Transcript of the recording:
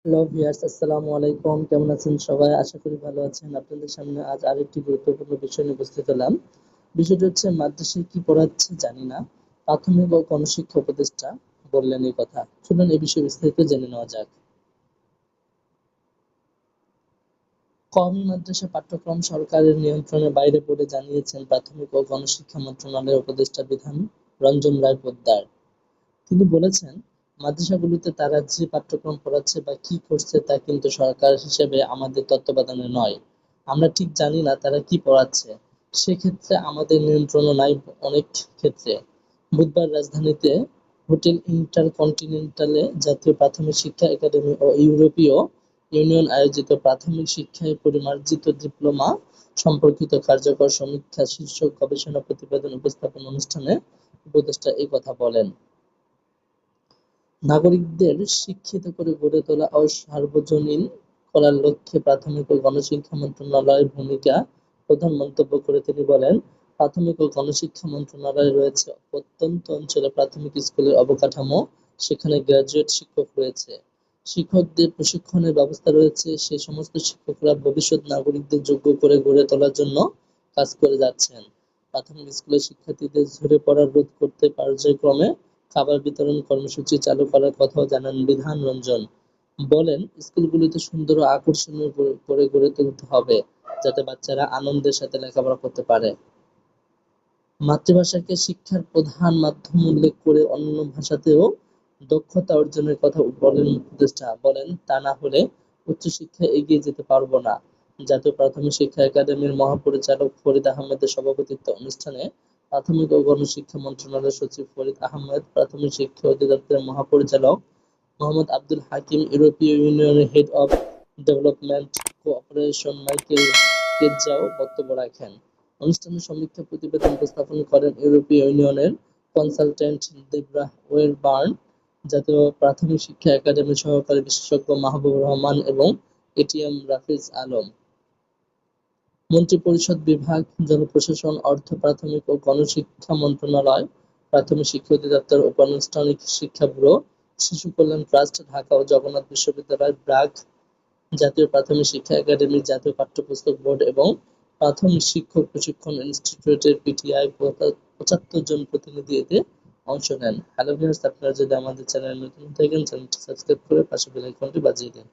Hello viewers, আসসালামু আলাইকুম। কেমন আছেন সবাই? আশা করি ভালো আছেন। আপনাদের সামনে আজ আরেকটি গুরুত্বপূর্ণ বিষয় নিয়ে উপস্থিত হলাম। বিষয়টি হচ্ছে মাদ্রাসায় কি পড়াচ্ছে জানি না। প্রাথমিক ও গণশিক্ষা উপদেষ্টা বললেন এই কথা। চলুন এই বিষয়ে বিস্তারিত জেনে নেওয়া যাক। কওমি মাদ্রাসা পাঠ্যক্রম সরকারের নিয়ন্ত্রণের বাইরে বলে জানিয়েছেন প্রাথমিক ও গণশিক্ষা মন্ত্রণালয়ের উপদেষ্টা বিধান রঞ্জন রায় পোদ্দার। তিনি বলেছেন, মাদ্রাসাগুলোতে তারা যে পাঠ্যক্রম পড়াচ্ছে বা কি করছে তা কিন্তু সরকার হিসেবে আমাদের তত্ত্বাবধানে নয়। আমরা ঠিক জানি না তারা কি পড়াচ্ছে। সেক্ষেত্রে আমাদের নিয়ন্ত্রণও নাই অনেক ক্ষেত্রে। বুধবার রাজধানীতে হোটেল ইন্টারকন্টিনেন্টালে জাতীয় প্রাথমিক শিক্ষা একাডেমি ও ইউরোপীয় ইউনিয়ন আয়োজিত প্রাথমিক শিক্ষায় পরিমার্জিত ডিপ্লোমা সম্পর্কিত কার্যকর সমীক্ষা শীর্ষক গবেষণা প্রতিবেদন উপস্থাপন অনুষ্ঠানে উপদেষ্টা এই কথা বলেন। নাগরিকদের শিক্ষিত করে গড়ে তোলা ও সার্বজনীন করার লক্ষ্যে প্রাথমিক ও গণশিক্ষা মন্ত্রণালয়ের ভূমিকা প্রধান মন্তব্য করে তিনি বলেন, প্রাথমিক ও গণশিক্ষা মন্ত্রণালয়ে রয়েছে প্রত্যন্ত অঞ্চলে প্রাথমিক স্কুলের অবকাঠামো, সেখানে গ্রাজুয়েট শিক্ষক রয়েছে, শিক্ষকদের প্রশিক্ষণের ব্যবস্থা রয়েছে। সেই সমস্ত শিক্ষকরা ভবিষ্যৎ নাগরিকদের যোগ্য করে গড়ে তোলার জন্য কাজ করে যাচ্ছেন। প্রাথমিক স্কুলের শিক্ষার্থীদের ঝরে পড়া রোধ করতে পর্যায়ক্রমে খাবার বিতরণ কর্মসূচি চালু করার কথাও জানান বিধান রঞ্জন। বলেন, স্কুলগুলিতে সুন্দর ও আকর্ষণীয় করে গড়ে তুলতে হবে, যাতে বাচ্চারা আনন্দের সাথে লেখাপড়া করতে পারে। মাতৃভাষাকে শিক্ষার প্রধান মাধ্যম উল্লেখ করে অন্য ভাষাতেও দক্ষতা অর্জনের কথা বলেন উপদেষ্টা। বলেন, তা না হলে উচ্চশিক্ষায় এগিয়ে যেতে পারব না। জাতীয় প্রাথমিক শিক্ষা একাডেমির মহাপরিচালক ফরিদ আহমেদের সভাপতিত্বে অনুষ্ঠানে প্রাথমিক ও গণশিক্ষা মন্ত্রণালয়ের সচিব ফরিদ আহমেদ, প্রাথমিক শিক্ষা অধিদপ্তরের মহাপরিচালক মোহাম্মদ আব্দুল হাকিম, ইউরোপীয় ইউনিয়নের head of development cooperation Michael কেজ্জাও বক্তব্য রাখেন। অনুষ্ঠানে সমীক্ষা প্রতিবেদন উপস্থাপন করেন ইউরোপীয় ইউনিয়নের কনসালটেন্ট দেবরা ওয়েরবার্ন, জাতীয় প্রাথমিক শিক্ষা একাডেমির সহকারী বিশেষজ্ঞ মাহবুবুর রহমান এবং এটিএম রাফিজ আলম। মন্ত্রিপরিষদ বিভাগ, জনপ্রশাসন, অর্থ, প্রাথমিক ও গণশিক্ষা মন্ত্রণালয়, প্রাথমিক শিক্ষা অধিদপ্তর ও প্রাতিষ্ঠানিক শিক্ষা ব্যুরো, শিশু কল্যাণ ট্রাস্ট, ঢাকা ও জগন্নাথ বিশ্ববিদ্যালয়, ব্র্যাক, জাতীয় প্রাথমিক শিক্ষা একাডেমি, জাতীয় পাঠ্যপুস্তক বোর্ড এবং প্রাথমিক শিক্ষক প্রশিক্ষণ ইনস্টিটিউটের পিটিআই ৭৫ জন প্রতিনিধি এতে অংশ নেন। হ্যালো ভিউয়ার্স, আপনারা যদি আমাদের চ্যানেলে নতুন থাকেন, চ্যানেলটি সাবস্ক্রাইব করে পাশে বেল আইকনটি বাজিয়ে দিন।